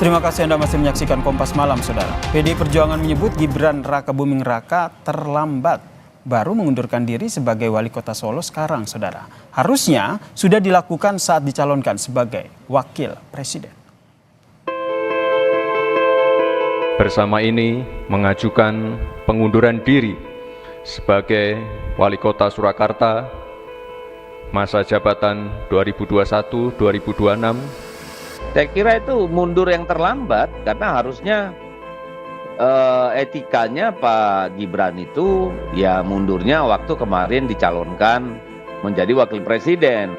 Terima kasih Anda masih menyaksikan Kompas Malam, Saudara. PDI Perjuangan menyebut Gibran Rakabuming Raka terlambat baru mengundurkan diri sebagai wali kota Solo sekarang, Saudara. Harusnya sudah dilakukan saat dicalonkan sebagai wakil presiden. Bersama ini mengajukan pengunduran diri sebagai wali kota Surakarta masa jabatan 2021-2026. Saya kira itu mundur yang terlambat karena harusnya etikanya Pak Gibran itu ya mundurnya waktu kemarin dicalonkan menjadi wakil presiden.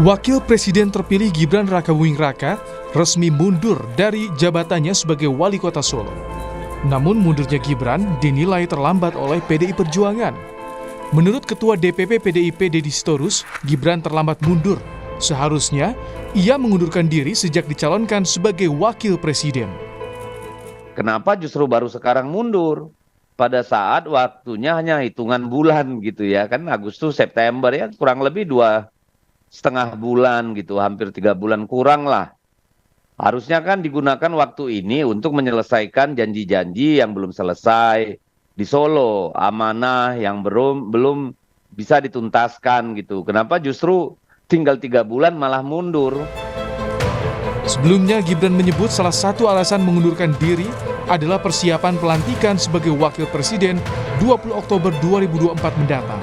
Wakil Presiden terpilih Gibran Rakabuming Raka resmi mundur dari jabatannya sebagai wali kota Solo. Namun mundurnya Gibran dinilai terlambat oleh PDI Perjuangan. Menurut Ketua DPP PDIP Deddy Sitorus, Gibran terlambat mundur. Seharusnya ia mengundurkan diri sejak dicalonkan sebagai wakil presiden. Kenapa justru baru sekarang mundur? Pada saat waktunya hanya hitungan bulan gitu ya, kan Agustus September ya, kurang lebih 2,5 bulan gitu, hampir 3 bulan kurang lah. Harusnya kan digunakan waktu ini untuk menyelesaikan janji-janji yang belum selesai di Solo, amanah yang belum bisa dituntaskan gitu. Kenapa justru tinggal 3 bulan malah mundur? Sebelumnya Gibran menyebut salah satu alasan mengundurkan diri adalah persiapan pelantikan sebagai wakil presiden 20 Oktober 2024 mendatang.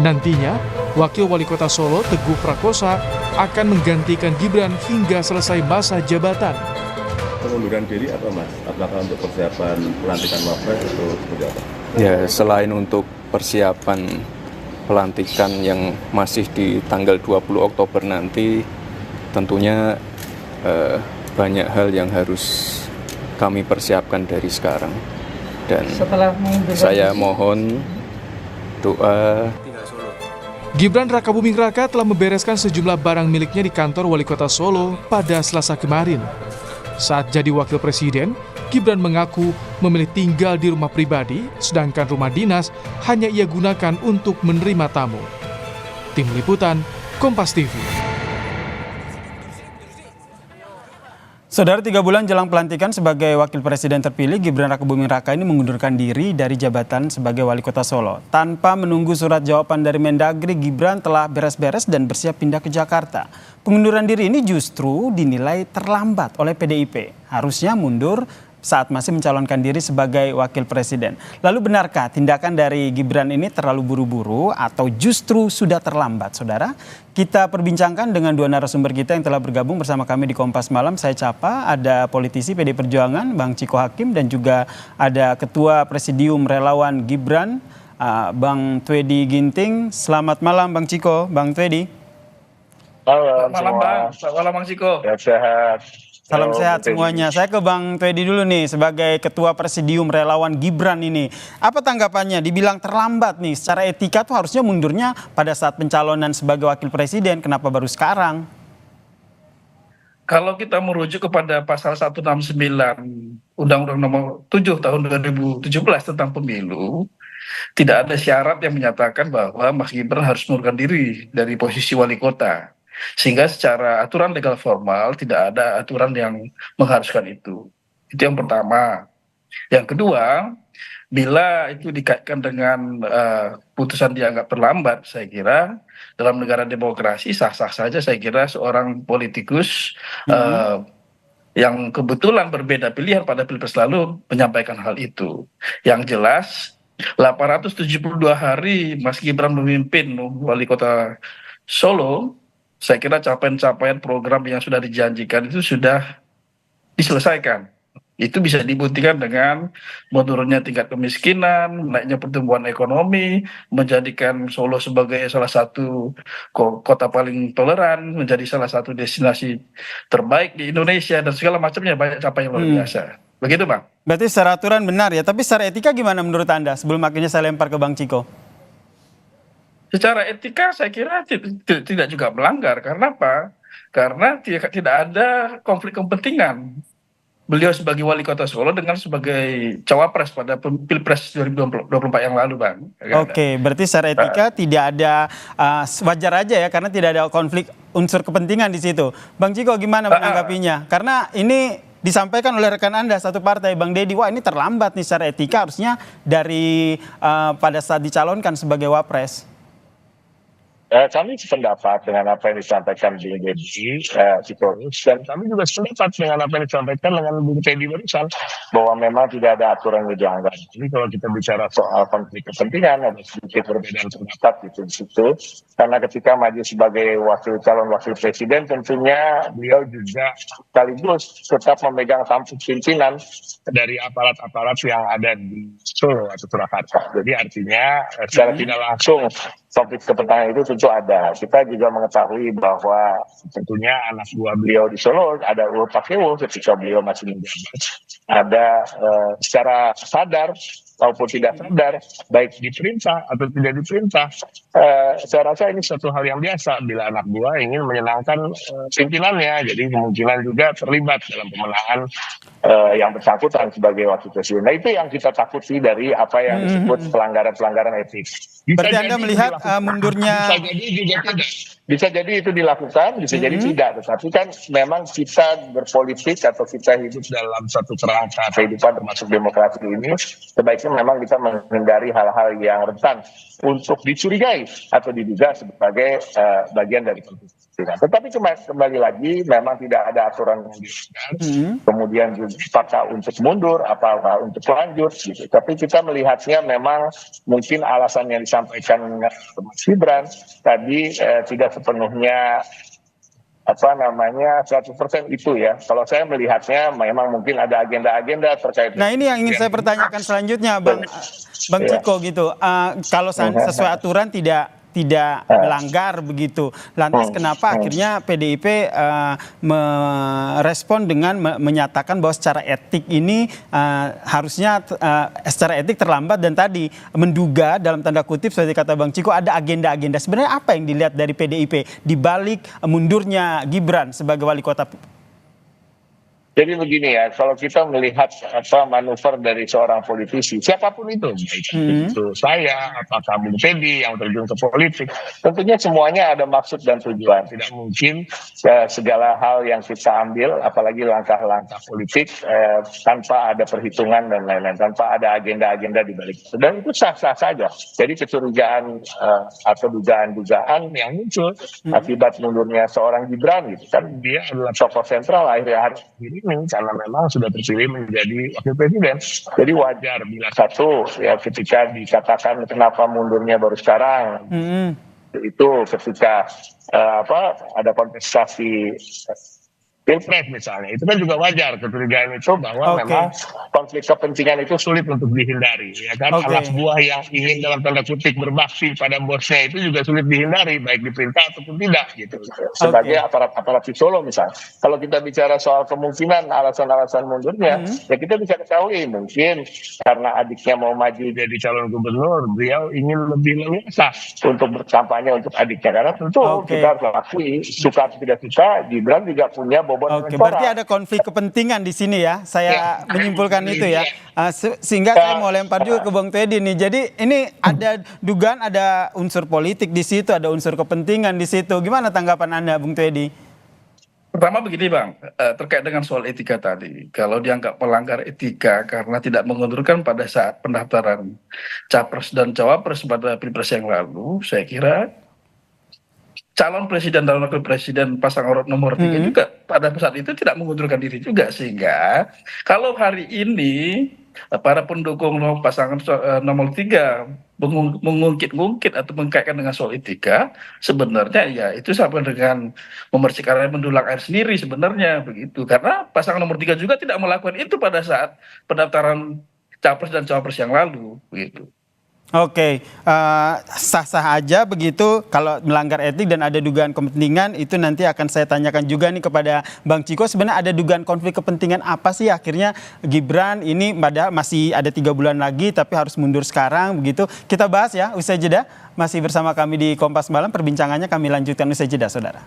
Nantinya, wakil wali kota Solo Teguh Prakosa akan menggantikan Gibran hingga selesai masa jabatan. Pengunduran diri apa Mas? Apakah untuk persiapan pelantikan wapres atau seperti apa? Ya, selain untuk persiapan pelantikan yang masih di tanggal 20 Oktober nanti, tentunya banyak hal yang harus kami persiapkan dari sekarang. Dan saya mohon doa. Gibran Rakabuming Raka telah membereskan sejumlah barang miliknya di kantor wali kota Solo pada Selasa kemarin. Saat jadi wakil presiden, Gibran mengaku memilih tinggal di rumah pribadi, sedangkan rumah dinas hanya ia gunakan untuk menerima tamu. Tim Liputan, Kompas TV. Saudara, 3 bulan jelang pelantikan sebagai wakil presiden terpilih, Gibran Rakabuming Raka ini mengundurkan diri dari jabatan sebagai wali kota Solo. Tanpa menunggu surat jawaban dari Mendagri, Gibran telah beres-beres dan bersiap pindah ke Jakarta. Pengunduran diri ini justru dinilai terlambat oleh PDIP. Harusnya mundur saat masih mencalonkan diri sebagai wakil presiden. Lalu benarkah tindakan dari Gibran ini terlalu buru-buru atau justru sudah terlambat, Saudara? Kita perbincangkan dengan 2 narasumber kita yang telah bergabung bersama kami di Kompas Malam. Saya Capa, ada politisi PDI Perjuangan, Bang Ciko Hakim, dan juga ada Ketua Presidium Relawan Gibran, Bang Twedi Ginting. Selamat malam Bang Ciko, Bang Twedi. Selamat malam Bang, selamat malam Bang Ciko. Sehat. Salam sehat semuanya. Saya ke Bang Twedi dulu nih sebagai Ketua Presidium Relawan Gibran ini. Apa tanggapannya? Dibilang terlambat nih. Secara etika tuh harusnya mundurnya pada saat pencalonan sebagai wakil presiden. Kenapa baru sekarang? Kalau kita merujuk kepada pasal 169 Undang-Undang Nomor 7 Tahun 2017 tentang pemilu, tidak ada syarat yang menyatakan bahwa Mas Gibran harus mengundurkan diri dari posisi wali kota. Sehingga secara aturan legal formal tidak ada aturan yang mengharuskan itu. Itu yang pertama. Yang kedua, bila itu dikaitkan dengan putusan dianggap terlambat, saya kira dalam negara demokrasi sah-sah saja. Saya kira seorang politikus yang kebetulan berbeda pilihan pada pilpres lalu menyampaikan hal itu. Yang jelas 872 hari Mas Gibran memimpin wali kota Solo, saya kira capaian-capaian program yang sudah dijanjikan itu sudah diselesaikan. Itu bisa dibuktikan dengan menurunnya tingkat kemiskinan, naiknya pertumbuhan ekonomi, menjadikan Solo sebagai salah satu kota paling toleran, menjadi salah satu destinasi terbaik di Indonesia, dan segala macamnya, banyak capaian luar biasa. Begitu Bang. Berarti secara aturan benar ya, tapi secara etika gimana menurut Anda? Sebelum akhirnya saya lempar ke Bang Ciko. Secara etika saya kira tidak juga melanggar. Karena apa? Karena tidak ada konflik kepentingan. beliau sebagai wali kota Solo dengan sebagai cawapres pada Pilpres 2024 yang lalu, Bang. Oke, berarti secara etika tidak ada, wajar aja ya, karena tidak ada konflik unsur kepentingan di situ. Bang Ciko gimana menanggapinya? Karena ini disampaikan oleh rekan Anda satu partai, Bang Deddy, wah ini terlambat nih secara etika, harusnya dari pada saat dicalonkan sebagai wapres. Kami sependapat dengan apa yang disampaikan Bung Deddy Sitorus, dan kami juga sependapat dengan apa yang disampaikan dengan Bung Teddy barusan, bahwa memang tidak ada aturan yang dilanggar. Jadi kalau kita bicara soal konflik kepentingan, ada sedikit perbedaan pendapat di situ. Karena ketika maju sebagai calon wakil presiden, tentunya beliau juga sekaligus tetap memegang tampuk pimpinan dari aparat-aparat yang ada di Solo atau Surakarta. Jadi artinya secara tidak langsung konflik kepentingan itu tentu ada. Kita juga mengetahui bahwa tentunya anak buah beliau di Solo, ada Ulf Pakewo ketika beliau masih menjabat, ada secara sadar maupun tidak sadar, baik diperintah atau tidak diperintah, saya rasa ini suatu hal yang biasa bila anak buah ingin menyenangkan pimpinannya. Jadi kemungkinan juga terlibat dalam pemenangan yang bersangkutan sebagai wakil presiden. Nah itu yang kita takuti dari apa yang disebut pelanggaran-pelanggaran etik. Berarti Anda melihat mundurnya... Bisa jadi itu dilakukan, bisa jadi tidak. Tetapi kan memang kita berpolitik atau kita hidup dalam satu kerangka kehidupan termasuk demokrasi ini, sebaiknya memang kita menghindari hal-hal yang rentan untuk dicurigai atau diduga sebagai bagian dari politik. Tetapi kembali lagi memang tidak ada aturan yang dilanggar, kemudian juga apakah untuk mundur, apakah untuk lanjut gitu. Tapi kita melihatnya memang mungkin alasan yang disampaikan Mas Gibran tadi tidak sepenuhnya 100% itu ya. Kalau saya melihatnya memang mungkin ada agenda-agenda terkait. Nah ini yang ingin saya pertanyakan selanjutnya, Bang Ciko gitu. Kalau sesuai aturan tidak melanggar begitu. Lantas kenapa akhirnya PDIP merespon dengan menyatakan bahwa secara etik ini harusnya secara etik terlambat, dan tadi menduga dalam tanda kutip seperti kata Bang Ciko ada agenda-agenda. Sebenarnya apa yang dilihat dari PDIP di balik mundurnya Gibran sebagai wali kota? Jadi begini ya, kalau kita melihat manuver dari seorang politisi, siapapun itu, baik itu saya, apakah Bung Teddy yang terjun ke politik, tentunya semuanya ada maksud dan tujuan. Tidak mungkin segala hal yang kita ambil, apalagi langkah-langkah politik, tanpa ada perhitungan dan lain-lain, tanpa ada agenda-agenda di balik itu. Dan itu sah-sah saja. Jadi kecurigaan atau dugaan-dugaan yang muncul akibat mundurnya seorang Gibran, gitu kan, dia adalah tokoh sentral akhir-akhir ini, karena memang sudah terpilih menjadi wakil presiden. Jadi wajar bila ketika dikatakan kenapa mundurnya baru sekarang, itu ketika ada kontestasi Pilpres misalnya, itu kan juga wajar kecurigaan itu bahwa memang konflik kepentingan itu sulit untuk dihindari, ya kan? Anak buah yang ingin dalam tanda kutip berbakti pada bosnya itu juga sulit dihindari, baik diperintah ataupun tidak gitu. Sebagai aparat di Solo misalnya, kalau kita bicara soal kemungkinan alasan-alasan mundurnya, ya kita bisa ketahui mungkin karena adiknya mau maju jadi calon gubernur, beliau ingin lebih leluasa untuk berkampanye untuk adiknya, karena tentu kita harus akui suka atau tidak suka, Gibran juga punya berarti ada konflik kepentingan di sini ya. Saya menyimpulkan itu ya. Sehingga saya mau lempar juga ke Bang Teddy nih. Jadi ini ada dugaan ada unsur politik di situ, ada unsur kepentingan di situ. Gimana tanggapan Anda, Bang Teddy? Pertama begini, Bang, terkait dengan soal etika tadi. Kalau dianggap melanggar etika karena tidak mengundurkan pada saat pendaftaran capres dan cawapres pada Pilpres yang lalu, saya kira calon presiden dan wakil presiden pasangan nomor 3 juga pada saat itu tidak mengundurkan diri juga, sehingga kalau hari ini para pendukung pasangan nomor 3 mengungkit-ungkit atau mengkaitkan dengan soal etika, sebenarnya ya itu sama dengan memercikan air mendulang air sendiri sebenarnya begitu, karena pasangan nomor 3 juga tidak melakukan itu pada saat pendaftaran capres dan cawapres yang lalu begitu. Sah-sah aja begitu. Kalau melanggar etik dan ada dugaan kepentingan, itu nanti akan saya tanyakan juga nih kepada Bang Ciko. Sebenarnya ada dugaan konflik kepentingan apa sih akhirnya Gibran ini padahal masih ada 3 bulan lagi tapi harus mundur sekarang begitu. Kita bahas ya usai jeda. Masih bersama kami di Kompas Malam, perbincangannya kami lanjutkan usai jeda, saudara.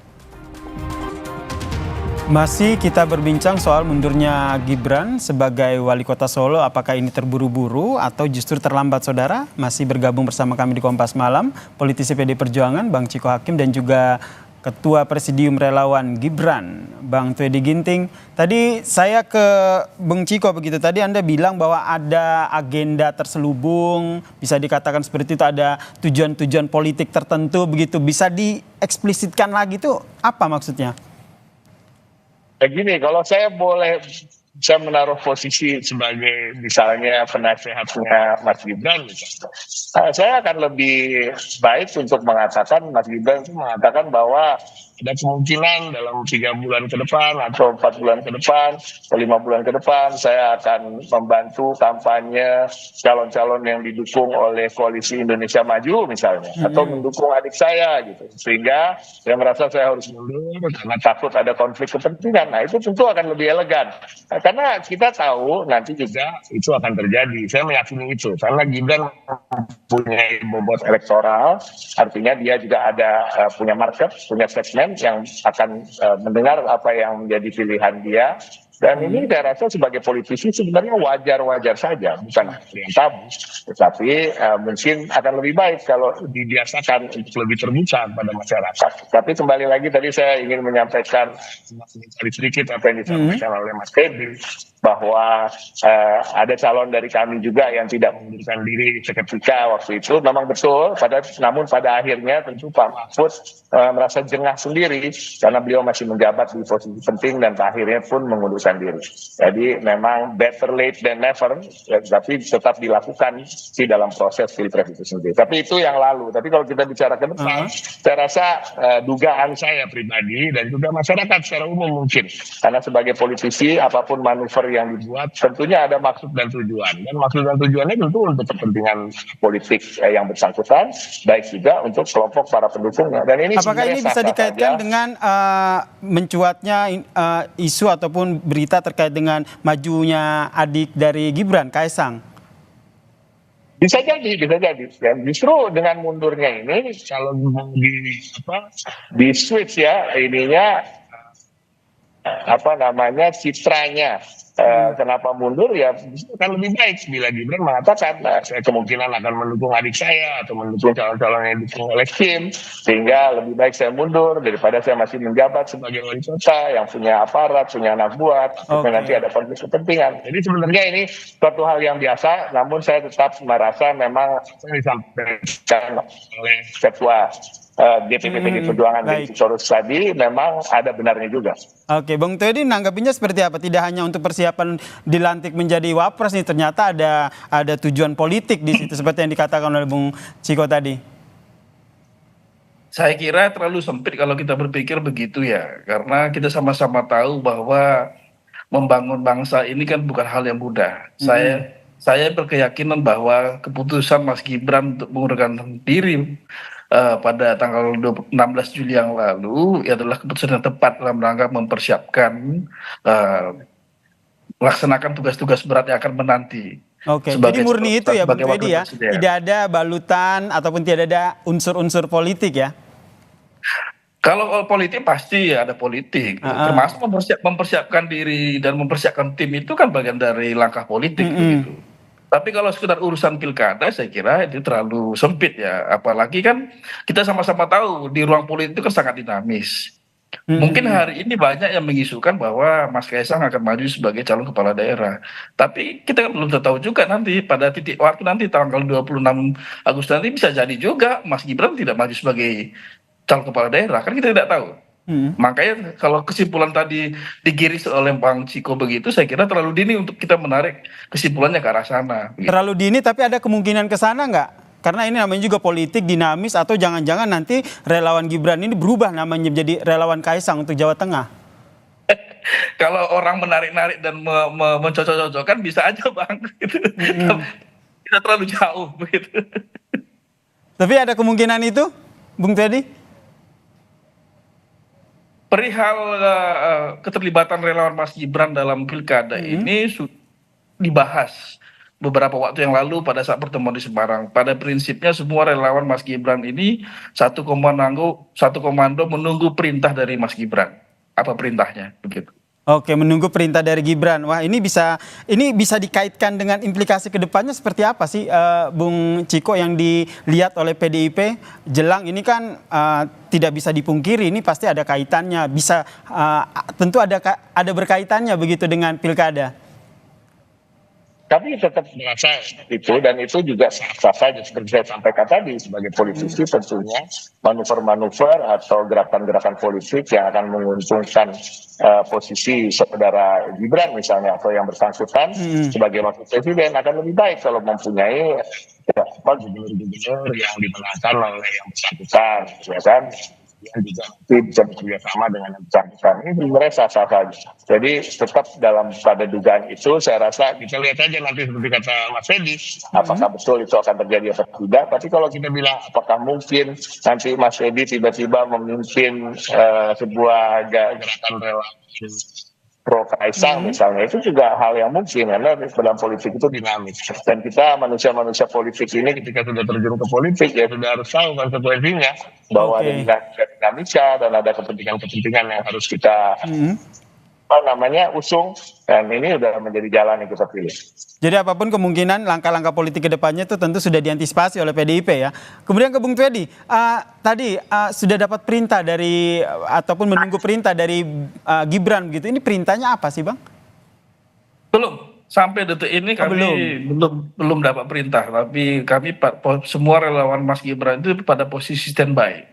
Masih kita berbincang soal mundurnya Gibran sebagai wali kota Solo. Apakah ini terburu-buru atau justru terlambat, saudara? Masih bergabung bersama kami di Kompas Malam, politisi PD Perjuangan Bang Chiko Hakim dan juga Ketua Presidium Relawan Gibran, Bang Twedy Ginting. Tadi saya ke Bang Chiko begitu. Tadi Anda bilang bahwa ada agenda terselubung, bisa dikatakan seperti itu, ada tujuan-tujuan politik tertentu begitu. Bisa dieksplisitkan lagi tuh apa maksudnya? Begini, kalau saya boleh, saya menaruh posisi sebagai misalnya penasehatnya Mas Gibran, saya akan lebih baik untuk mengatakan, Mas Gibran itu mengatakan bahwa ada kemungkinan dalam 3 bulan ke depan atau 4 bulan ke depan atau 5 bulan ke depan saya akan membantu kampanye calon-calon yang didukung oleh Koalisi Indonesia Maju misalnya, atau mendukung adik saya gitu, sehingga saya merasa saya harus mundur karena takut ada konflik kepentingan. Nah, itu tentu akan lebih elegan, karena kita tahu nanti juga itu akan terjadi. Saya meyakini itu karena Gibran punya bobot elektoral, artinya dia juga ada punya market, punya segmen yang akan mendengar apa yang menjadi pilihan dia. Dan ini saya rasa sebagai politisi sebenarnya wajar-wajar saja, bukan yang tabu, tetapi mungkin akan lebih baik kalau dibiasakan untuk lebih terbuka pada masyarakat. Tapi kembali lagi tadi saya ingin menyampaikan sedikit apa yang disampaikan oleh Mas Teddy, bahwa ada calon dari kami juga yang tidak mengundurkan diri seketika waktu itu. Memang betul, namun pada akhirnya tentu Pak Mahfud merasa jengah sendiri karena beliau masih menjabat di posisi penting dan akhirnya pun mengundurkan diri. Jadi memang better late than never, tapi tetap dilakukan di dalam proses pilpres itu sendiri. Tapi itu yang lalu. Tapi kalau kita bicara ke depan, saya rasa dugaan saya pribadi dan juga masyarakat secara umum mungkin, karena sebagai politisi apapun manuver yang dibuat tentunya ada maksud dan tujuan, dan maksud dan tujuannya tentu untuk kepentingan politik yang bersangkutan, baik juga untuk kelompok para pendukungnya. Dan ini apakah ini bisa dikaitkan dengan mencuatnya isu ataupun berita terkait dengan majunya adik dari Gibran, Kaesang? Bisa jadi. Dan justru dengan mundurnya ini, kalau di switch ya ininya citranya. Kenapa mundur ya akan lebih baik bila Gibran mengatakan saya kemungkinan akan mendukung adik saya atau mendukung calon-calon yang didukung oleh Kim, sehingga lebih baik saya mundur daripada saya masih menjabat sebagai wali kota yang punya aparat, punya anak buah, nanti ada konflik kepentingan. Jadi sebenarnya ini suatu hal yang biasa, namun saya tetap merasa memang disampaikan oleh Ketua DPP PD Perjuangan dari Sorus tadi memang ada benarnya juga. Oke, Bang Twedy nanggapinya seperti apa? Tidak hanya untuk persiapan dilantik menjadi wapres nih, ternyata ada tujuan politik di situ seperti yang dikatakan oleh Bung Chiko tadi. Saya kira terlalu sempit kalau kita berpikir begitu ya, karena kita sama-sama tahu bahwa membangun bangsa ini kan bukan hal yang mudah. Saya berkeyakinan bahwa keputusan Mas Gibran untuk mengundurkan diri pada tanggal 16 Juli yang lalu adalah keputusan yang tepat dalam rangka mempersiapkan melaksanakan tugas-tugas berat yang akan menanti. Oke, jadi murni itu ya Bang Twedy ya, tidak ada balutan ataupun tidak ada unsur-unsur politik ya? Kalau politik pasti ada politik, termasuk mempersiapkan diri dan mempersiapkan tim itu kan bagian dari langkah politik begitu. Tapi kalau sekedar urusan pilkada, saya kira itu terlalu sempit ya. Apalagi kan kita sama-sama tahu di ruang politik itu kan sangat dinamis. Mungkin hari ini banyak yang mengisukan bahwa Mas Kaesang akan maju sebagai calon kepala daerah. Tapi kita kan belum tahu juga nanti pada titik waktu nanti tanggal 26 Agustus nanti bisa jadi juga Mas Gibran tidak maju sebagai calon kepala daerah. Kan kita tidak tahu. Makanya kalau kesimpulan tadi digiris oleh Bang Chiko begitu, saya kira terlalu dini untuk kita menarik kesimpulannya ke arah sana. Begitu. Terlalu dini, tapi ada kemungkinan ke sana nggak? Karena ini namanya juga politik dinamis, atau jangan-jangan nanti relawan Gibran ini berubah namanya menjadi relawan Kaesang untuk Jawa Tengah? Kalau orang menarik-narik dan mencocok-cocokkan bisa aja Bang. Gitu. Kita terlalu jauh begitu. Tapi ada kemungkinan itu, Bung Twedy? Perihal keterlibatan relawan Mas Gibran dalam pilkada ini dibahas beberapa waktu yang lalu pada saat pertemuan di Semarang. Pada prinsipnya semua relawan Mas Gibran ini satu komando menunggu perintah dari Mas Gibran. apa perintahnya begitu. Oke, menunggu perintah dari Gibran. Wah, ini bisa dikaitkan dengan implikasi kedepannya seperti apa sih, Bung Ciko, yang dilihat oleh PDIP jelang ini kan tidak bisa dipungkiri, ini pasti ada kaitannya, bisa tentu ada berkaitannya begitu dengan pilkada. Kami tetap merasa itu, dan itu juga sah-sah saja seperti saya sampaikan tadi, sebagai politisi tentunya manuver-manuver atau gerakan-gerakan politik yang akan menguntungkan posisi saudara Gibran misalnya atau yang bersangkutan sebagai wakil presiden akan lebih baik kalau mempunyai gubernur-gubernur yang dimenangkan oleh yang bersangkutan, ya kan? Yang juga nanti bisa bekerja sama dengan yang bersangkutan. Ini sebenarnya sah-sah saja. Jadi tetap pada dugaan itu, saya rasa kita lihat aja nanti seperti kata Mas Edi, apakah betul itu akan terjadi atau tidak. Tapi kalau kita bilang apakah mungkin nanti Mas Edi tiba-tiba memimpin sebuah gerakan relawan pro Kaisang misalnya, itu juga hal yang mungkin karena dalam politik itu dinamis, dan kita manusia-manusia politik ini ketika sudah terjun ke politik ya sudah harus tahu konsekuensinya bahwa ada dinamika dan ada kepentingan-kepentingan yang harus kita usung, dan ini sudah menjadi jalan yang kita pilih. Jadi apapun kemungkinan langkah-langkah politik ke depannya itu tentu sudah diantisipasi oleh PDIP ya. Kemudian ke Bung Twedi, tadi sudah dapat perintah dari ataupun menunggu perintah dari Gibran begitu. Ini perintahnya apa sih, Bang? Belum. Sampai detik ini kami belum dapat perintah, tapi kami semua relawan Mas Gibran itu pada posisi standby.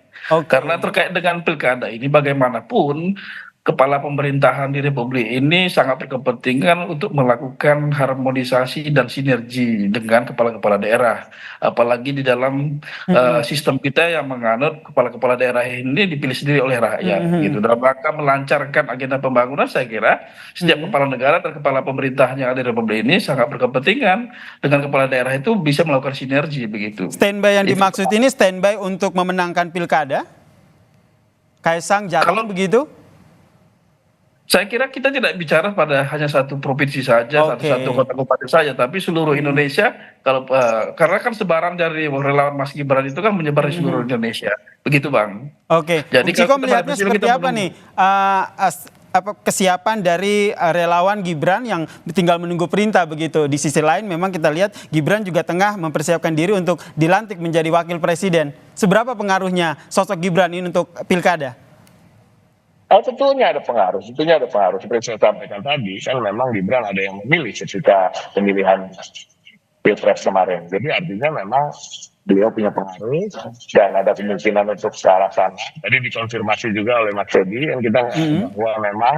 Karena terkait dengan pilkada ini bagaimanapun kepala pemerintahan di Republik ini sangat berkepentingan untuk melakukan harmonisasi dan sinergi dengan kepala-kepala daerah. Apalagi di dalam sistem kita yang menganut kepala-kepala daerah ini dipilih sendiri oleh rakyat. Gitu. Dalam rangka melancarkan agenda pembangunan, saya kira setiap kepala negara dan kepala pemerintahan yang ada di Republik ini sangat berkepentingan dengan kepala daerah itu bisa melakukan sinergi begitu. Standby yang dimaksud ini standby untuk memenangkan pilkada? Kaisang Jateng begitu? Saya kira kita tidak bicara pada hanya satu provinsi saja, satu kota kabupaten saja, tapi seluruh Indonesia. Karena kan sebaran dari relawan Mas Gibran itu kan menyebar di seluruh Indonesia, begitu Bang. Jadi Bung Ciko melihatnya seperti apa nih kesiapan dari relawan Gibran yang tinggal menunggu perintah begitu. Di sisi lain memang kita lihat Gibran juga tengah mempersiapkan diri untuk dilantik menjadi wakil presiden. Seberapa pengaruhnya sosok Gibran ini untuk pilkada? Tentunya ada pengaruh. Seperti saya sampaikan tadi, kan memang Gibran ada yang memilih ketika pemilihan Pilpres kemarin. Jadi artinya memang beliau punya pengaruh dan ada kemungkinan untuk ke arah sana. Tadi dikonfirmasi juga oleh Mas Edi, yang kita bahwa memang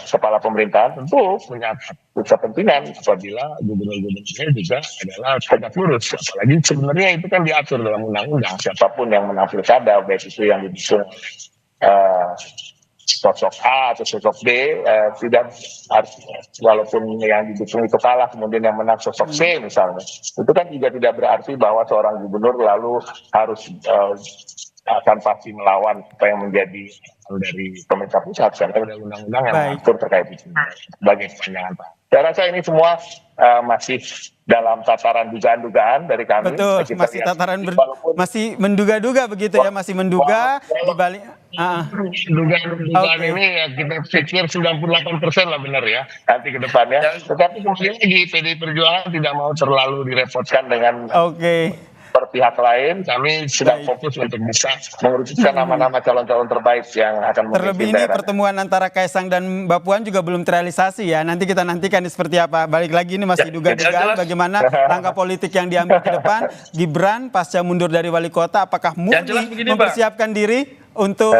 kepala pemerintahan tentu punya kepentingan apabila gubernur-gubernurnya juga adalah tegak lurus. Apalagi sebenarnya itu kan diatur dalam undang-undang, siapapun yang menang pilkada, baik itu yang didukung sosok A atau sosok B, tidak harus, walaupun yang didukung itu kalah kemudian yang menang sosok C misalnya, itu kan juga tidak berarti bahwa seorang gubernur lalu harus akan pasti melawan apa yang menjadi dari pemerintah pusat, karena ada undang-undang yang mengatur terkait itu sebagai kepanjangan Pak. Saya rasa ini semua masih dalam tataran dugaan-dugaan dari kami. Betul, masih tataran masih menduga-duga begitu ya, masih menduga di balik dugaan ini ya kita pikir 98% lah benar ya nanti ke depannya. Tetapi kemudian lagi PDI Perjuangan tidak mau terlalu direpotkan dengan pihak lain. Kami sedang fokus untuk bisa mengerucutkan nama-nama calon-calon terbaik yang akan memimpin terlebih ini daerah. Pertemuan antara Kaisang dan Mbak Puan juga belum terrealisasi ya. Nanti kita nantikan seperti apa. Balik lagi ini masih duga-dugaan bagaimana langkah politik yang diambil ke depan. Gibran pasca mundur dari wali kota, apakah murni mempersiapkan diri untuk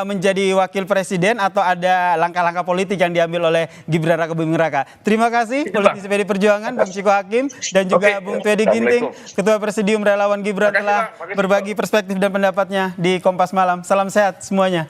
menjadi wakil presiden atau ada langkah-langkah politik yang diambil oleh Gibran Rakabuming Raka. Terima kasih politisi PDI Perjuangan Bang Ciko Hakim dan juga Bung Twedi Ginting, Ketua Presidium Relawan Gibran telah berbagi perspektif dan pendapatnya di Kompas Malam. Salam sehat semuanya.